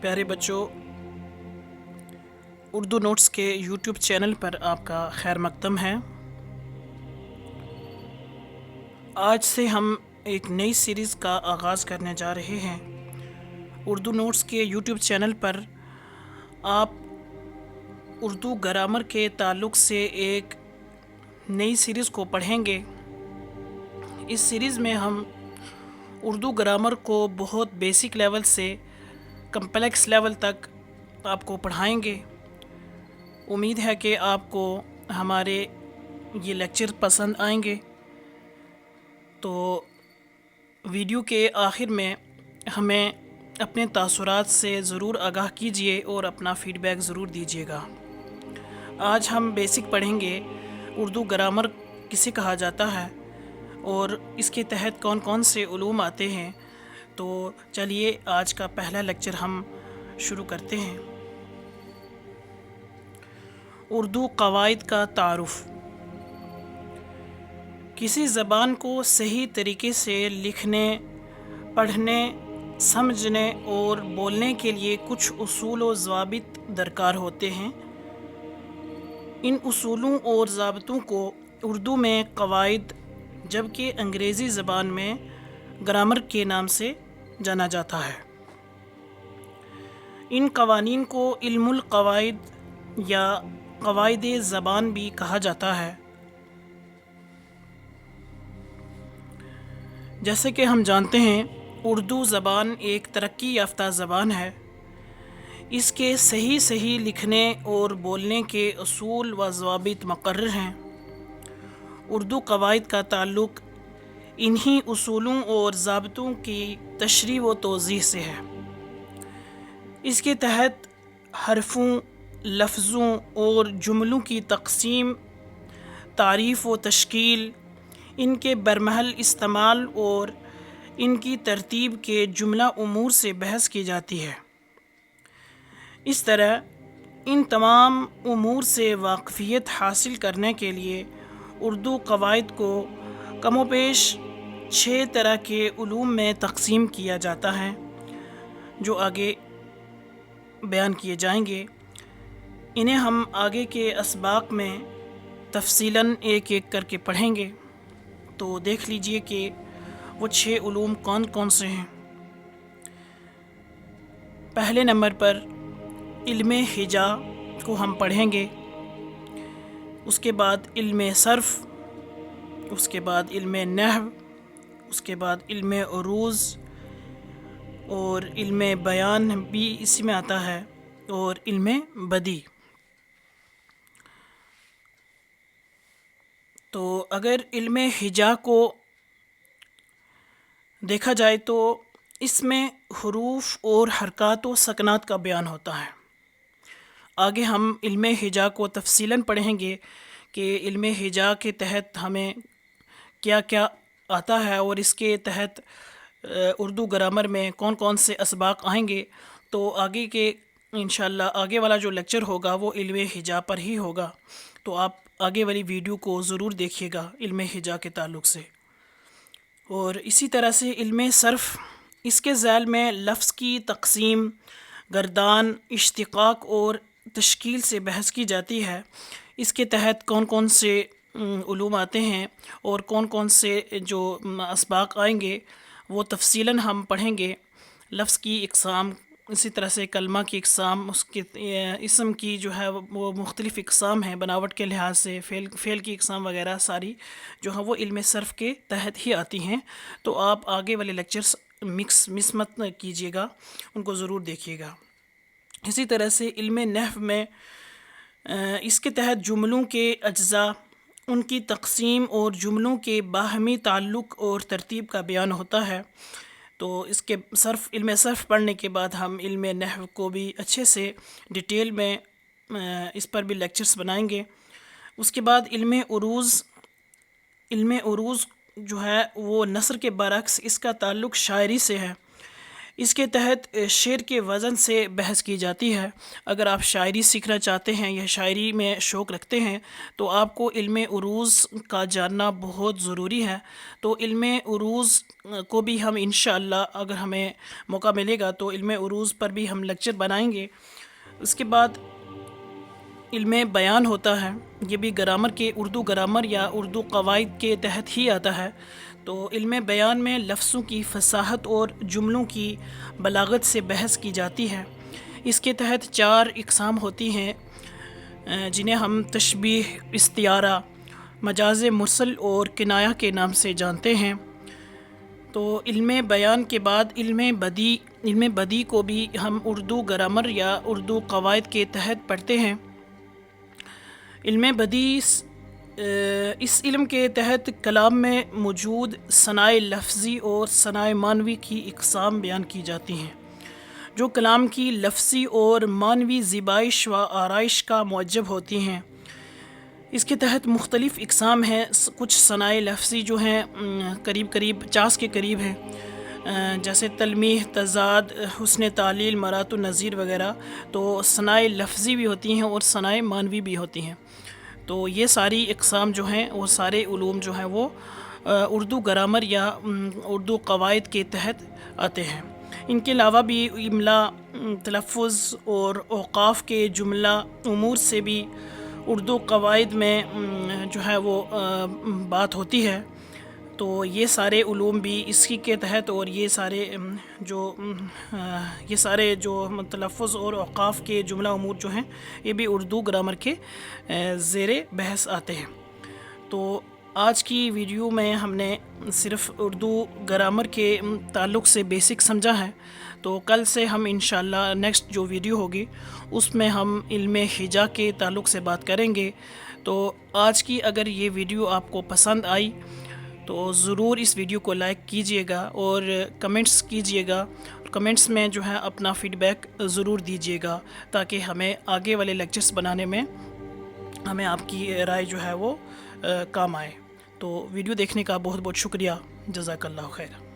پیارے بچوں، اردو نوٹس کے یوٹیوب چینل پر آپ کا خیر مقدم ہے۔ آج سے ہم ایک نئی سیریز کا آغاز کرنے جا رہے ہیں۔ اردو نوٹس کے یوٹیوب چینل پر آپ اردو گرامر کے تعلق سے ایک نئی سیریز کو پڑھیں گے۔ اس سیریز میں ہم اردو گرامر کو بہت بیسک لیول سے کمپلیکس لیول تک آپ کو پڑھائیں گے۔ امید ہے کہ آپ کو ہمارے یہ لیکچر پسند آئیں گے۔ تو ویڈیو کے آخر میں ہمیں اپنے تاثرات سے ضرور آگاہ کیجیے اور اپنا فیڈ بیک ضرور دیجیے گا۔ آج ہم بیسک پڑھیں گے اردو گرامر کسے کہا جاتا ہے اور اس کے تحت کون کون سے علوم آتے ہیں۔ تو چلیے آج کا پہلا لیکچر ہم شروع کرتے ہیں۔ اردو قواعد کا تعارف۔ کسی زبان کو صحیح طریقے سے لکھنے، پڑھنے، سمجھنے اور بولنے کے لیے کچھ اصول و ضوابط درکار ہوتے ہیں۔ ان اصولوں اور ضابطوں کو اردو میں قواعد جبکہ انگریزی زبان میں گرامر کے نام سے جانا جاتا ہے۔ ان قوانین کو علم القواعد یا قواعد زبان بھی کہا جاتا ہے۔ جیسے کہ ہم جانتے ہیں اردو زبان ایک ترقی یافتہ زبان ہے۔ اس کے صحیح لکھنے اور بولنے کے اصول و ضوابط مقرر ہیں۔ اردو قواعد کا تعلق انہی اصولوں اور ضابطوں کی تشریح و توضیح سے ہے۔ اس کے تحت حرفوں، لفظوں اور جملوں کی تقسیم، تعریف و تشکیل، ان کے برمحل استعمال اور ان کی ترتیب کے جملہ امور سے بحث کی جاتی ہے۔ اس طرح ان تمام امور سے واقفیت حاصل کرنے کے لیے اردو قواعد کو کم و بیش 6 طرح کے علوم میں تقسیم کیا جاتا ہے، جو آگے بیان کیے جائیں گے۔ انہیں ہم آگے کے اسباق میں تفصیلاً ایک ایک کر کے پڑھیں گے۔ تو دیکھ لیجئے کہ وہ 6 علوم کون کون سے ہیں۔ پہلے نمبر پر علم ہجا کو ہم پڑھیں گے، اس کے بعد علم صرف، اس کے بعد علم نحو، اس کے بعد علم عروض اور علم بیان بھی اسی میں آتا ہے، اور علم بدیع۔ تو اگر علم ہجا کو دیکھا جائے تو اس میں حروف اور حرکات و سکنات کا بیان ہوتا ہے۔ آگے ہم علم ہجا کو تفصیلاً پڑھیں گے کہ علم ہجا کے تحت ہمیں کیا کیا آتا ہے اور اس کے تحت اردو گرامر میں کون کون سے اسباق آئیں گے۔ تو آگے کے انشاءاللہ آگے والا جو لیکچر ہوگا وہ علم ہجا پر ہی ہوگا۔ تو آپ آگے والی ویڈیو کو ضرور دیکھیے گا علم ہجا کے تعلق سے۔ اور اسی طرح سے علم صرف، اس کے ذیل میں لفظ کی تقسیم، گردان، اشتقاق اور تشکیل سے بحث کی جاتی ہے۔ اس کے تحت کون کون سے علوم آتے ہیں اور کون کون سے جو اسباق آئیں گے وہ تفصیلاً ہم پڑھیں گے۔ لفظ کی اقسام، اسی طرح سے کلمہ کی اقسام، اس کے اسم کی جو ہے وہ مختلف اقسام ہیں بناوٹ کے لحاظ سے، فعل کی اقسام وغیرہ ساری جو ہیں وہ علم صرف کے تحت ہی آتی ہیں۔ تو آپ آگے والے لیکچرز مس مت کیجیے گا، ان کو ضرور دیکھیے گا۔ اسی طرح سے علم نحو میں اس کے تحت جملوں کے اجزاء، ان کی تقسیم اور جملوں کے باہمی تعلق اور ترتیب کا بیان ہوتا ہے۔ تو اس کے علم صرف پڑھنے کے بعد ہم علم نحو کو بھی اچھے سے ڈیٹیل میں اس پر بھی لیکچرز بنائیں گے۔ اس کے بعد علم عروض، علم عروض جو ہے وہ نثر کے برعکس اس کا تعلق شاعری سے ہے۔ اس کے تحت شعر کے وزن سے بحث کی جاتی ہے۔ اگر آپ شاعری سیکھنا چاہتے ہیں یا شاعری میں شوق رکھتے ہیں تو آپ کو علم عروض کا جاننا بہت ضروری ہے۔ تو علم عروض کو بھی ہم انشاءاللہ اگر ہمیں موقع ملے گا تو علم عروض پر بھی ہم لیکچر بنائیں گے۔ اس کے بعد علم بیان ہوتا ہے، یہ بھی گرامر کے اردو گرامر یا اردو قواعد کے تحت ہی آتا ہے۔ تو علم بیان میں لفظوں کی فصاحت اور جملوں کی بلاغت سے بحث کی جاتی ہے۔ اس کے تحت 4 اقسام ہوتی ہیں جنہیں ہم تشبیہ، استعارہ، مجاز مرسل اور کنایہ کے نام سے جانتے ہیں۔ تو علم بیان کے بعد علم بدیع کو بھی ہم اردو گرامر یا اردو قواعد کے تحت پڑھتے ہیں۔ علم بدیع اس علم کے تحت کلام میں موجود صناع لفظی اور صناع معنوی کی اقسام بیان کی جاتی ہیں، جو کلام کی لفظی اور معنوی زیبائش و آرائش کا موجب ہوتی ہیں۔ اس کے تحت مختلف اقسام ہیں۔ کچھ صناع لفظی جو ہیں قریب 50 کے قریب ہیں، جیسے تلمیح، تضاد، حسن تعلیل، مرات النظیر وغیرہ۔ تو صناع لفظی بھی ہوتی ہیں اور صناع معنوی بھی ہوتی ہیں۔ تو یہ ساری اقسام جو ہیں وہ سارے علوم جو ہیں وہ اردو گرامر یا اردو قواعد کے تحت آتے ہیں۔ ان کے علاوہ بھی املا، تلفظ اور اوقاف کے جملہ امور سے بھی اردو قواعد میں جو ہے وہ بات ہوتی ہے۔ تو یہ سارے علوم بھی اسی کے تحت، اور یہ سارے جو تلفظ اور اوقاف کے جملہ امور جو ہیں یہ بھی اردو گرامر کے زیر بحث آتے ہیں۔ تو آج کی ویڈیو میں ہم نے صرف اردو گرامر کے تعلق سے بیسک سمجھا ہے۔ تو کل سے ہم انشاءاللہ نیکسٹ جو ویڈیو ہوگی اس میں ہم علم ہجا کے تعلق سے بات کریں گے۔ تو آج کی اگر یہ ویڈیو آپ کو پسند آئی تو ضرور اس ویڈیو کو لائک کیجئے گا اور کمنٹس کیجئے گا۔ کمنٹس میں جو ہے اپنا فیڈ بیک ضرور دیجئے گا تاکہ ہمیں آگے والے لیکچرز بنانے میں ہمیں آپ کی رائے جو ہے وہ کام آئے۔ تو ویڈیو دیکھنے کا بہت بہت شکریہ۔ جزاک اللہ خیر۔